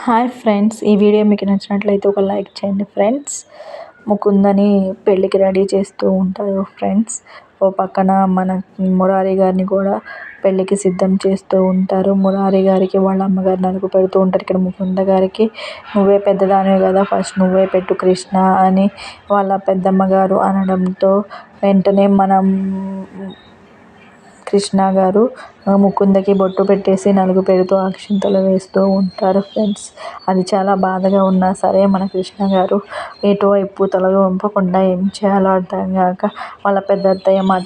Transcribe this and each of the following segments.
Hi friends, ఈ video మీకు నచ్చినట్లయితే ఒక లైక్ చేయండి ఫ్రెండ్స్. ముకుందని పెళ్ళికి రెడీ చేస్తూ ఉంటారు ఫ్రెండ్స్. ఓ పక్కన మన మురారి గారిని కూడా పెళ్ళికి సిద్ధం చేస్తూ ఉంటారు. మురారి గారికి వాళ్ళ అమ్మగారు నలుగు పెడుతూ ఉంటారు. ఇక్కడ ముకుంద గారికి నువ్వే పెద్దదానివి కదా, ఫస్ట్ నువ్వే పెట్టు కృష్ణ అని వాళ్ళ పెద్దమ్మ గారు అనడంతో వెంటనే మనం కృష్ణ గారు ముకుందకి బొట్టు పెట్టేసి నలుగు పెడుతూ అక్షింతలు వేస్తూ ఉంటారు ఫ్రెండ్స్. అది చాలా బాధగా ఉన్నా సరే మన కృష్ణ గారు ఎటువైపు తల వంపకుండా ఏం చేయాలో అర్థం కాక వాళ్ళ పెద్ద అత్తయ్య మాట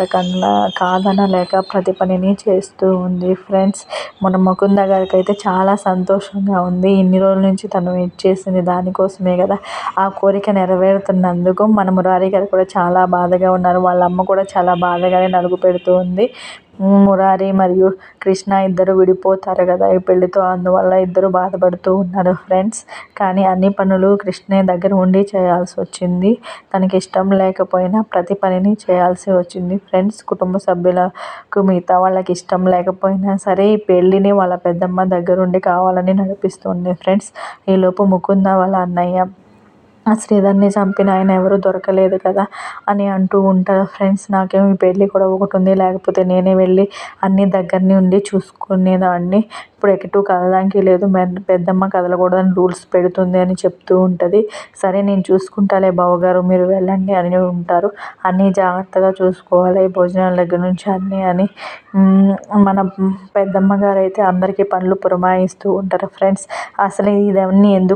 కాదనలేక ప్రతి పనిని చేస్తూ ఉంది ఫ్రెండ్స్. మన ముకుంద గారికి అయితే చాలా సంతోషంగా ఉంది. ఇన్ని రోజుల నుంచి తను వెయిట్ చేసింది దానికోసమే కదా. ఆ కోరిక నెరవేరుతున్నందుకు మన మురారి గారు కూడా చాలా బాధగా ఉన్నారు. వాళ్ళ అమ్మ కూడా చాలా బాధగానే నలుగు పెడుతూ ఉంది. మురారి మరియు కృష్ణ ఇద్దరు విడిపోతారు కదా ఈ పెళ్ళితో, అందువల్ల ఇద్దరు బాధపడుతూ ఉన్నారు ఫ్రెండ్స్. కానీ అన్ని పనులు కృష్ణ దగ్గర ఉండి చేయాల్సి వచ్చింది. తనకి ఇష్టం లేకపోయినా ప్రతి పనిని చేయాల్సి వచ్చింది ఫ్రెండ్స్. కుటుంబ సభ్యులకు మిగతా వాళ్ళకి ఇష్టం లేకపోయినా సరే ఈ పెళ్ళిని వాళ్ళ పెద్దమ్మ దగ్గరుండి కావాలని నడిపిస్తుంది ఫ్రెండ్స్. ఈలోపు ముకుంద వాళ్ళ అన్నయ్య ఆ శ్రీధర్ని చంపిన ఆయన ఎవరు దొరకలేదు కదా అని అంటూ ఉంటారు ఫ్రెండ్స్. నాకేమో ఈ పెళ్ళి కూడా ఒకటి ఉంది, లేకపోతే నేనే వెళ్ళి అన్ని దగ్గరని ఉండి చూసుకునేదాన్ని. ఇప్పుడు ఎటు కదలడానికి లేదు, పెద్దమ్మ కదలకూడదని రూల్స్ పెడుతుంది అని చెప్తూ ఉంటుంది. సరే నేను చూసుకుంటాలే బావగారు, మీరు వెళ్ళండి అని ఉంటారు. అన్నీ జాగ్రత్తగా చూసుకోవాలి, భోజనాల దగ్గర నుంచి అన్నీ అని మన పెద్దమ్మ గారు అయితే అందరికీ పనులు పురమాయిస్తూ ఉంటారు ఫ్రెండ్స్. అసలు ఇదన్నీ ఎందుకు